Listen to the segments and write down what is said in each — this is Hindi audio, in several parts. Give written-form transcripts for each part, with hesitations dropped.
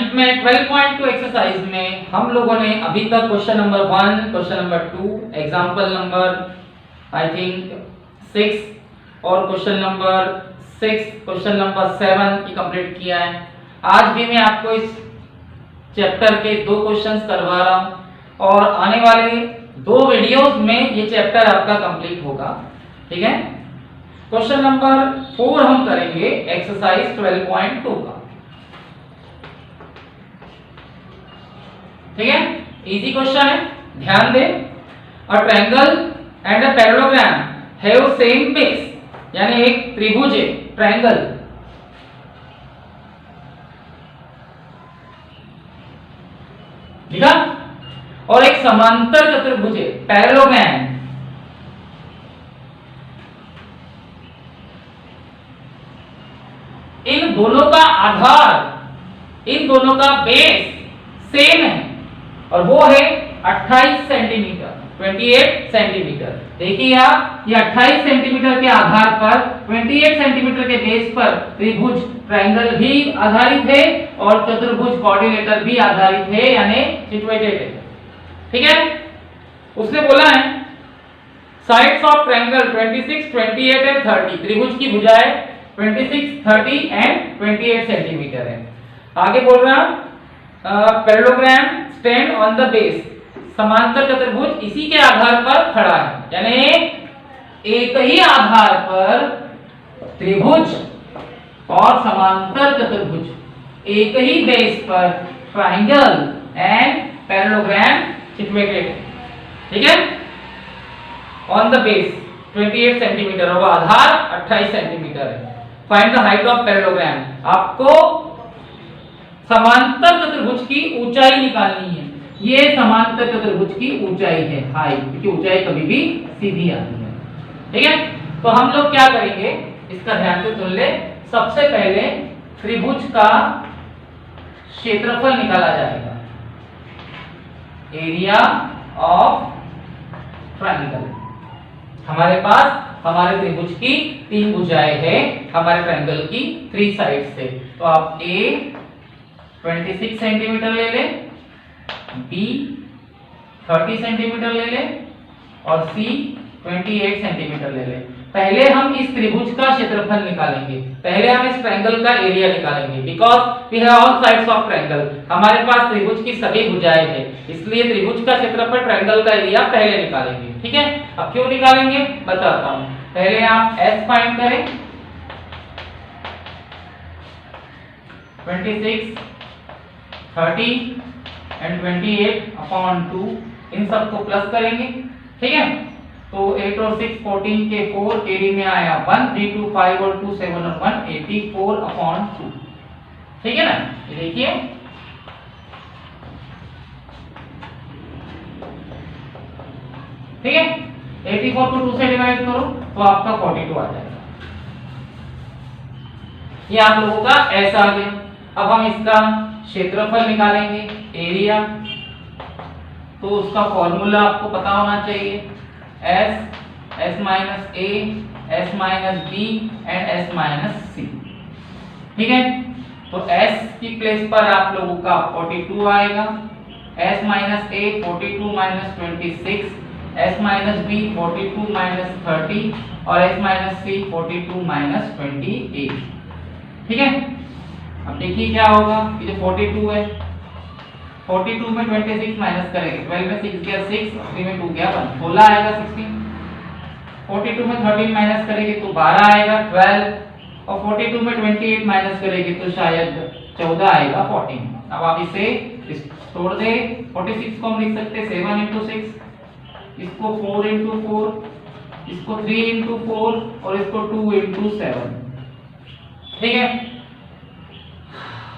नाइन्थ में 12.2 एक्सरसाइज में हम लोगों ने अभी तक question number 1, question number 2, example number I think 6 और क्वेश्चन नंबर 6, क्वेश्चन नंबर 7 की कंप्लीट किया है। आज भी मैं आपको इस चैप्टर के 2 क्वेश्चंस करवा रहा हूं और आने वाले 2 वीडियोस में ये चैप्टर आपका कंप्लीट होगा। ठीक है, क्वेश्चन नंबर 4 हम करेंगे एक्सरसाइज 12.2 का। ठीक है, इजी क्वेश्चन है, ध्यान दें। A triangle and a parallelogram have same base, यानी एक त्रिभुज है ट्रायंगल, ठीक है, और एक समांतर चतुर्भुज है पैरेललोग्राम। इन दोनों का आधार, इन दोनों का बेस सेम है और वो है 28 सेंटीमीटर, 28 सेंटीमीटर। देखिए आप, ये 28 सेंटीमीटर के आधार पर 28 सेंटीमीटर के बेस पर त्रिभुज ट्रायंगल भी आधारित है और चतुर्भुज क्वाड्रिलेटरल भी आधारित है, यानी सिचुएटेड है। ठीक है, उसने बोला है साइड्स ऑफ ट्रायंगल 26, 28 एंड 30, त्रिभुज की भुजाएं 26, 30 एंड 28 सेंटीमीटर है। आगे बोल रहा parallelogram stand on the base, समांतर चतुर्भुज इसी के आधार पर खड़ा है, यानी एक ही आधार पर त्रिभुज और समांतर चतुर्भुज एक ही बेस पर ट्रायंगल एंड पैरेललोग्राम सिचुएटेड है। ठीक है, ऑन द बेस 28 सेंटीमीटर और आधार 28 सेंटीमीटर है। Find the height of parallelogram, आपको समांतर चतुर्भुज की ऊंचाई निकालनी है। ये समांतर चतुर्भुज की ऊंचाई है, हाइट, क्योंकि ऊंचाई कभी भी सीधी आती है। ठीक है, तो हम लोग क्या करेंगे, इसका ध्यान से सुन ले। सबसे पहले त्रिभुज का क्षेत्रफल निकाला जाएगा, एरिया ऑफ ट्रायंगल। हमारे पास हमारे त्रिभुज की 3 भुजाएं हैं, हमारे ट्रायंगल की 3 साइड्स से। तो आप ए 26 सेंटीमीटर ले ले, बी 30 सेंटीमीटर ले ले और सी 28 सेंटीमीटर ले ले। पहले हम इस त्रिभुज का क्षेत्रफल निकालेंगे, पहले हम इस ट्रायंगल का एरिया निकालेंगे, because we have all sides of triangle. हमारे पास त्रिभुज की सभी भुजाएं हैं, इसलिए त्रिभुज का क्षेत्रफल ट्रायंगल का एरिया पहले निकालेंगे। ठीक है, अब क्यों निकालेंगे बताता हूं। पहले आप एस फाइंड करें, 26, 30 एंड 28/2, इन सबको प्लस करेंगे। ठीक है, तो 8 और 6 14 के 4, एडी में आया 1, 3 2 5 और 2 7 और 1 84/2। ठीक है ना, ये देखिए ठीक है, 84 को 2 से डिवाइड करो तो आपका 42 आ जाएगा। ये आप लोगों का ऐसा आ गया। अब हम इसका क्षेत्रफल निकालेंगे, एरिया। तो उसका फॉर्मूला आपको पता होना चाहिए, S minus A, S minus B and S minus C। ठीक है, तो S की प्लेस पर आप लोगों का 42 आएगा, S minus A 42 minus 26, S minus B 42 minus 30 और S माइनस C 42 माइनस 28। ठीक है, अब देखिए क्या होगा, ये 42 है, 42 में 26 माइनस करेंगे, 12 में 6 गया 6, 3 में 2 गया 1, 16 आएगा 16। 42 में 13 माइनस करेंगे तो 12 आएगा 12, और 42 में 28 माइनस करेंगे तो शायद 14 आएगा 14। अब आप इसे तोड़ दे, 46 को हम लिख सकते हैं 7 into 6, इसको 4 into 4, इसको 3 into 4 और इसको 2 into 7। ठीक है,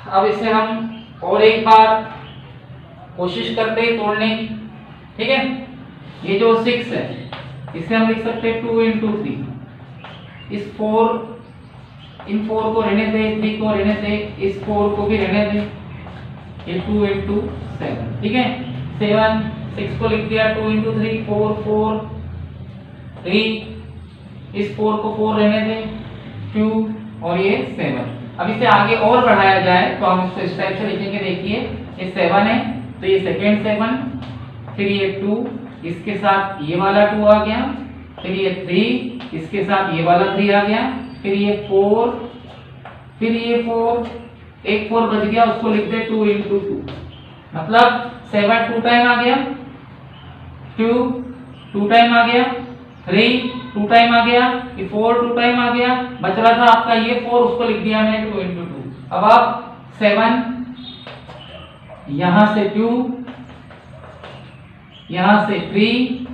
अब इसे हम और एक बार कोशिश करते हैं तोड़ने की। ठीक है, ये जो 6 है इसे हम लिख सकते हैं 2 into 3, इस 4 इन 4 को रहने दे, 3 को रहने दे, इस 4 को भी रहने दे, ये 2 into 7। ठीक है, 7 6 को लिख दिया, 2 into 3 4 4 3, इस 4 को 4 रहने दे, 2 और ये 7। अब इसे आगे और बढ़ाया जाए तो हम इसको इस टाइप से लिखेंगे। देखिए ये 7 है तो ये सेकेंड 7, फिर ये 2, इसके साथ ये वाला 2 आ गया, फिर ये 3, इसके साथ ये वाला 3 आ गया, फिर ये 4, फिर ये 4, एक 4 बच गया, उसको लिख दे 2 × 2, मतलब 7 2 टाइम आ गया, 2 2 टाइम आ गया, 3 2 टाइम आ गया, ये 4 2 टाइम आ गया, बच रहा था आपका ये 4, उसको लिख दिया मैंने 2 × 2। अब आप 7, यहां से 2, यहां से 3,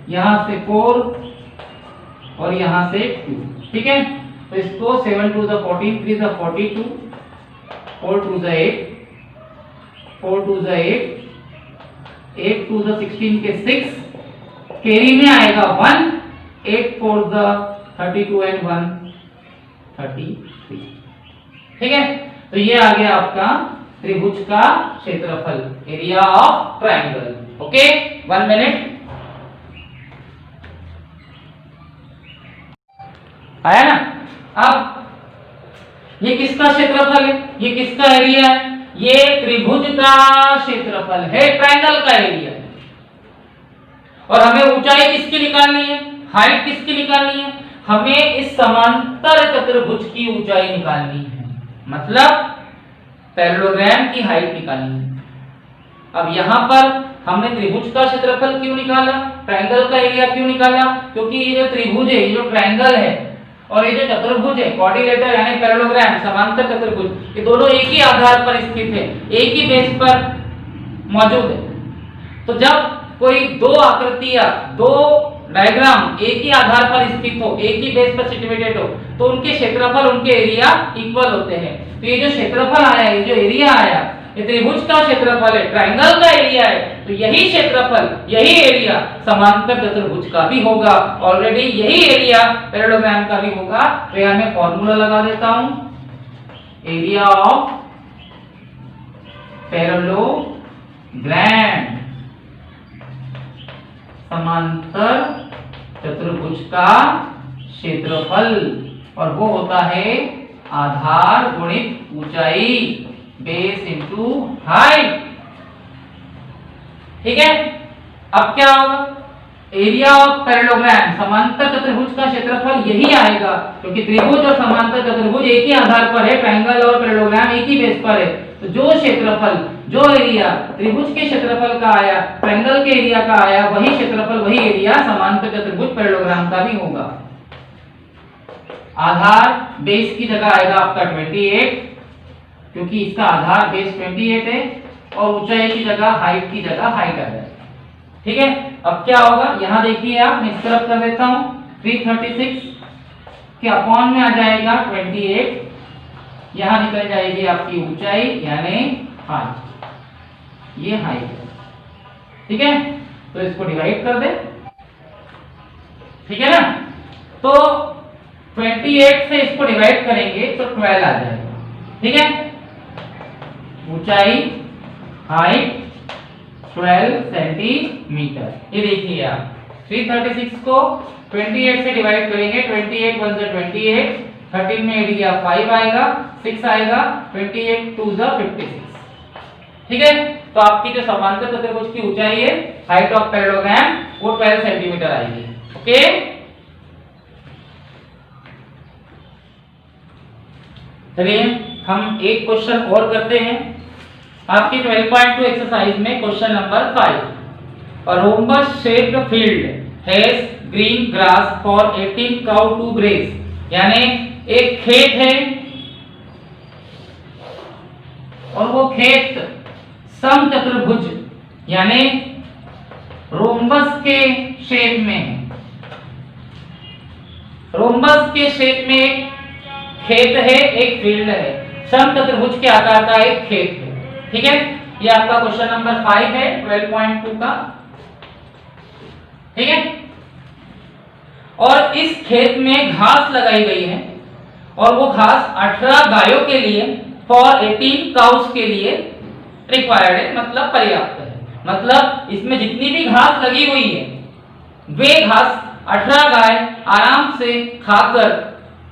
यहां से 4 और यहां से 2, ठीक है। तो इसको 7 2 = 14, 3 = 42, 4 2 = 8, 4 2 = 8, 8 2 = 16 के 6, कैरी में आएगा 1, 8 4 = 32 and 1 33, ठीक है। तो ये आ गया आपका त्रिभुज का क्षेत्रफल, area of triangle. Okay, 1 minute. आया ना? अब ये किसका क्षेत्रफल है, ये किसका एरिया है? ये त्रिभुज का क्षेत्रफल है, ट्रायंगल का एरिया है। और हमें ऊंचाई किसकी निकालनी है, हाइट किसकी निकालनी है? हमें इस समांतर चतुर्भुज की ऊंचाई निकालनी है, मतलब पैरेललोग्राम की हाइट निकालनी है। अब यहां पर हमने त्रिभुज का क्षेत्रफल क्यों निकाला, ट्रायंगल का एरिया क्यों निकाला? क्योंकि ये जो त्रिभुज है, ये जो ट्रायंगल है और ये जो चतुर्भुज है, क्वाड्रिलेटरल यानी पैरेललोग्राम, समांतर चतुर्भुज, ये दोनों एक ही आधार पर स्थित है, एक ही बेस पर मौजूद है। तो जब कोई दो आकृतियां, दो डायग्राम एक ही आधार पर स्थित हो, एक ही बेस पर सिचुएटेड हो, तो उनके क्षेत्रफल, उनके एरिया इक्वल होते हैं। तो ये जो क्षेत्रफल आया, ये जो एरिया आया, ये त्रिभुज का क्षेत्रफल है, ट्रायंगल का एरिया है। तो यही क्षेत्रफल, यही एरिया समांतर चतुर्भुज का भी होगा, ऑलरेडी यही एरिया पैरेललोग्राम का भी होगा। तो यहां मैं फॉर्मूला लगा देता हूं, एरिया ऑफ पैरेललोग्राम, समांतर चतुर्भुज का क्षेत्रफल, और वो होता है आधार गुणित ऊंचाई, बेस इंटू हाइट, ठीक है। अब क्या होगा, एरिया ऑफ पैरेललोग्राम, समांतर चतुर्भुज का क्षेत्रफल यही आएगा, क्योंकि त्रिभुज और समांतर चतुर्भुज एक ही आधार पर है, ट्रायंगल और पैरेललोग्राम एक ही बेस पर है। तो जो क्षेत्रफल, जो एरिया त्रिभुज के क्षेत्रफल का आया, ट्रायंगल के एरिया का आया, वही क्षेत्रफल, वही एरिया समांतर चतुर्भुज पैरेललोग्राम का भी होगा। आधार बेस की जगह आएगा आपका 28, क्योंकि इसका आधार बेस 28 है, और ऊंचाई की जगह, हाइट की जगह हाइट आ जाएगा, ठीक है। अब क्या होगा, यहां देखिए आप, मैं इस तरफ कर देता हूं, 336 के अपॉन में आ जाएगा 28, यहां निकल जाएगी आपकी ऊंचाई यानी हाइट, ये हाइट है, ठीक है। तो इसको डिवाइड कर दे, ठीक है ना। तो 28 से इसको डिवाइड करेंगे तो 12 आ जाएगा, ठीक है। ऊंचाई, हाइट 12 सेंटीमीटर। ये देखिए आप, 336 को 28 से डिवाइड करेंगे, 28 1 = 28, 13 में एरिया 5 आएगा, 6 आएगा, 28 2 = 56, ठीक है। तो आपकी जो समांतर चतुर्भुज की ऊंचाई है, हाइट ऑफ पैरेललोग्राम, वो 12 सेंटीमीटर आएगी, ओके। चलिए हम एक क्वेश्चन और करते हैं आपकी 12.2 एक्सरसाइज में, question number 5। A rhombus shaped field has green grass for 18 cow to graze, यानी एक खेत है और वो खेत समचतुर्भुज यानी रोम्बस के शेप में है। रोम्बस के शेप में एक खेत है, एक फील्ड है, समचतुर्भुज के आकार का एक खेत है, ठीक है। ये आपका क्वेश्चन नंबर 5 है 12.2 का, ठीक है। और इस खेत में घास लगाई गई है और वो घास 18 गायों के लिए, फॉर 18 काउस के लिए रिक्वायर्ड है, मतलब पर्याप्त है। मतलब इसमें जितनी भी घास लगी हुई है, वे घास 18 गाय आराम से खाकर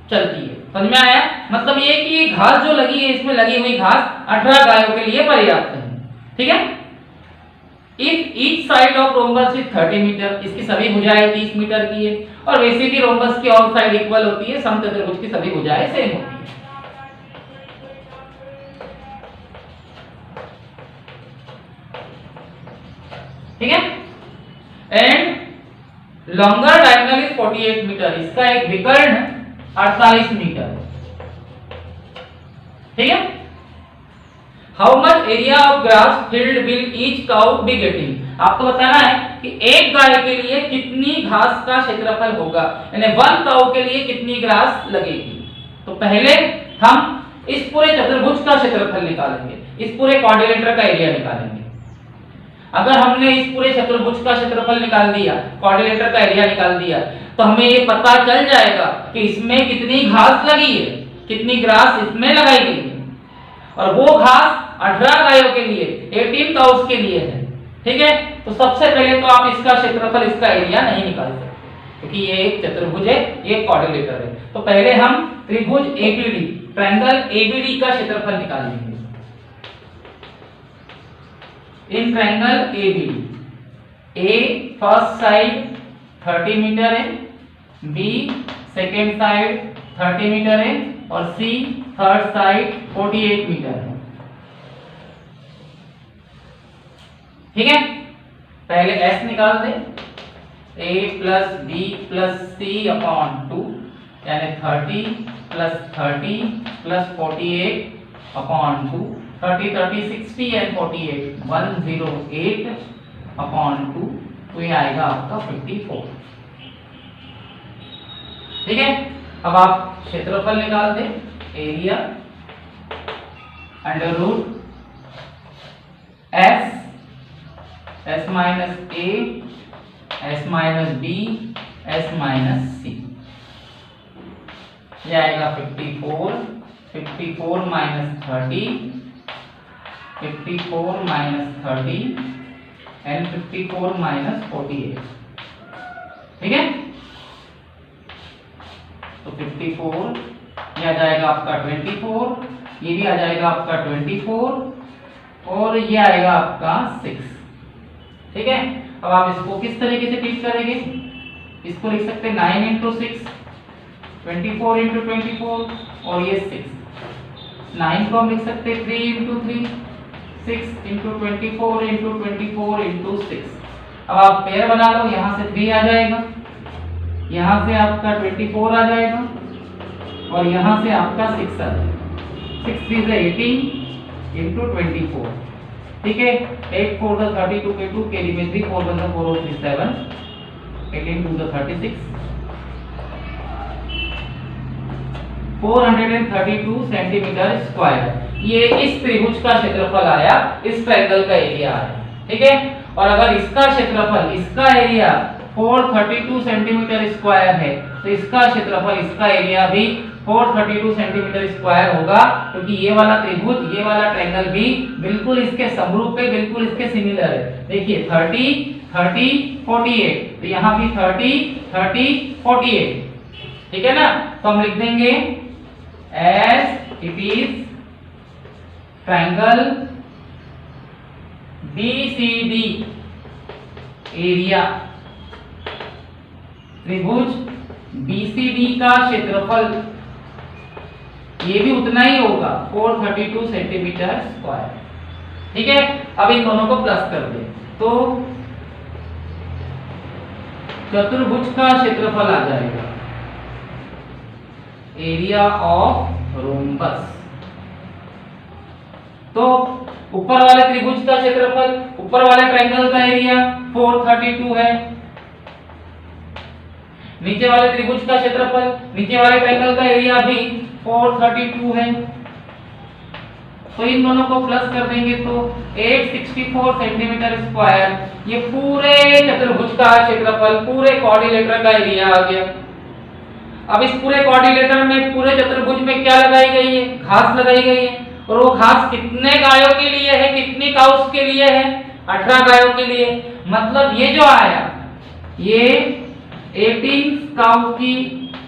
चलती है। समझ में आया? मतलब ये कि ये घास जो लगी है, इसमें लगी हुई घास 18 गायों के लिए पर्याप्त है। ठीक है। If each side of rhombus is 30 metre, इसकी सभी भुजाएं 30 मीटर की है, और वैसे भी रोम्बस की ऑल साइड इक्वल होती है, समचतुर्भुज की सभी भुजाएं सेम होती है। ठीक है। And longer diagonal is 48 metre, इसका एक विकर्ण 48 मीटर। ठीक है। How much area of grass field will each cow be getting, आपको बताना है कि एक गाय के लिए कितनी घास का क्षेत्रफल होगा, यानी 1 काउ के लिए कितनी घास लगेगी। तो पहले हम इस पूरे चतुर्भुज का क्षेत्रफल निकालेंगे, इस पूरे क्वाड्रिलेटर का एरिया निकालेंगे। अगर हमने इस पूरे चतुर्भुज का क्षेत्रफल निकाल दिया, क्वाड्रिलेटर का एरिया निकाल दिया, तो हमें ये पता चल जाएगा कि इसमें कितनी घास लगी है, कितनी ग्रास इसमें लगाई गई है, और वो घास 18 गायों के लिए, 18 काउस के लिए है। ठीक है। तो सबसे पहले तो आप इसका क्षेत्रफल, इसका एरिया नहीं निकाल सकते, क्योंकि ये एक चतुर्भुज है, ये क्वाड्रिलेटर है। तो पहले हम त्रिभुज एबीडी, ट्रायंगल एबीडी का क्षेत्रफल निकालेंगे। In triangle ABD, A first side 30 metre है, बी सेकेंड साइड 30 मीटर है, और सी थर्ड साइड 48 मीटर है। ठीक है। पहले S निकाल दे, A plus B plus C upon 2, यानी 30 plus 30 plus 48 upon 2, 30 30 60 and 48 108 upon 2, तो ये आएगा आपका 54। ठीक है। अब आप क्षेत्रफल निकाल दे, area under root S minus A, S minus B, S minus C, ये आएगा 54, 54 माइनस 30, 54 माइनस 30 एंड 54 माइनस 48। ठीक है। तो 54 ये आ जाएगा आपका 24, ये भी आ जाएगा आपका 24, और ये आएगा आपका 6। ठीक है। अब आप इसको किस तरीके से ट्रीट करेंगे, इसको लिख सकते हैं 9 इंटू 6, 24 इंटू 24, और ये 6। 9 को हम लिख सकते हैं 3 इंटू 3, 6 इंटू 24 इंटू 24 इंटू 6। अब आप पेयर बना लो, यहाँ से 3 आ जाएगा, यहाँ से आपका 24 आ जाएगा, और यहाँ से आपका 6 आ जाएगा। 6 3 से 18 इंटू 24। ठीक है। 8 4 the 32 के 2 कैरी में 3 4 1 the 4 और 3 7, 18 2 the 36, 432 सेंटीमीटर स्क्वायर। ये इस त्रिभुज का क्षेत्रफल आया, इस ट्रायंगल का एरिया आया। ठीक है। और अगर इसका क्षेत्रफल, इसका एरिया 432 सेंटीमीटर स्क्वायर है, तो इसका क्षेत्रफल, इसका एरिया भी 432 सेंटीमीटर स्क्वायर होगा, क्योंकि ये वाला त्रिभुज, ये वाला ट्रायंगल भी बिल्कुल इसके समरूप है, बिल्कुल इसके सिमिलर है। देखिए 30 30 48, तो यहाँ भी 30 30 48। ठीक है ना। तो हम लिख देंगे as it is triangle BCD area, त्रिभुज BCD का क्षेत्रफल ये भी उतना ही होगा, 432 सेंटीमीटर स्क्वायर। ठीक है। अब इन दोनों को प्लस कर दे, तो चतुर्भुज का क्षेत्रफल आ जाएगा, एरिया ऑफ रोम्बस। तो ऊपर वाले त्रिभुज का क्षेत्रफल, ऊपर वाले ट्रायंगल का एरिया 432 है, नीचे वाले त्रिभुज का क्षेत्रफल, नीचे वाले ट्रायंगल का एरिया भी 432 है। तो इन दोनों को प्लस कर देंगे तो 864 सेंटीमीटर स्क्वायर, ये पूरे चतुर्भुज का क्षेत्रफल, पूरे क्वाड्रिलेटर का एरिया आ गया। अब इस पूरे क्वाड्रिलेटर में, पूरे चतुर्भुज में क्या लगाई गई है, घास लगाई गई है, और वो घास कितने गायों के लिए है, कितनी काउस के लिए है, 18 गायों के लिए। मतलब ये जो आया, ये 18 काउ की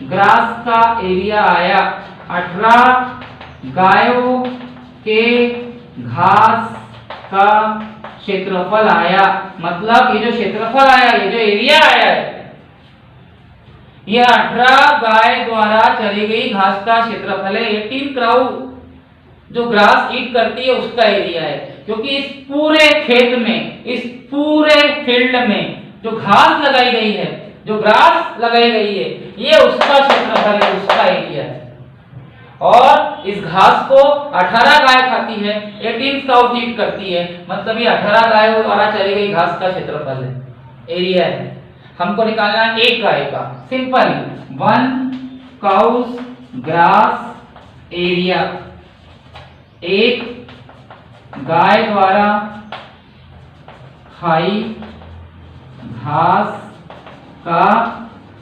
ग्रास का एरिया आया, 18 गायों के घास का क्षेत्रफल आया। मतलब ये जो क्षेत्रफल आया, ये जो एरिया आया है, ये 18 गाय द्वारा चली गई घास का क्षेत्रफल है। 18 क्राउ जो ग्रास ईट करती है उसका एरिया है, क्योंकि इस पूरे खेत में, इस पूरे फील्ड में जो घास लगाई गई है, जो ग्रास लगाई गई है, ये उसका क्षेत्रफल है, उसका एरिया है। और इस घास को 18 गाय खाती है, 18 काउ ईट करती है, मतलब ये 18 गायों द्वारा चली गई घास का क्षेत्रफल है, एरिया है। हमको निकालना है एक गाय का, सिंपल 1 काउस ग्रास एरिया, एक गाय द्वारा खाई घास का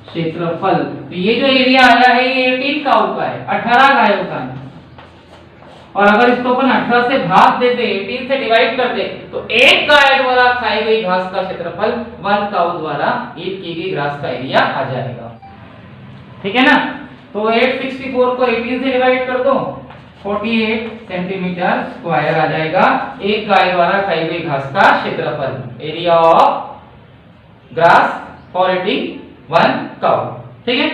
क्षेत्रफल। तो ये जो एरिया आया है ये 18 काउ का है, 18 गायों का है। और अगर इसको अपन 18 से भाग देते, 18 से डिवाइड कर दे, तो एक गाय द्वारा खाई गई घास का क्षेत्रफल 1 काउ द्वारा ईट की गई घास का एरिया आ जाएगा। ठीक है ना? तो 864 को 18 से डिवाइड कर दो, 48 सेंटीमीटर स्क्वायर आ जाएगा एक गाय द्वारा खाई गई घास का क्षेत्रफल, area of grass for eating 1 cow. ठीक है?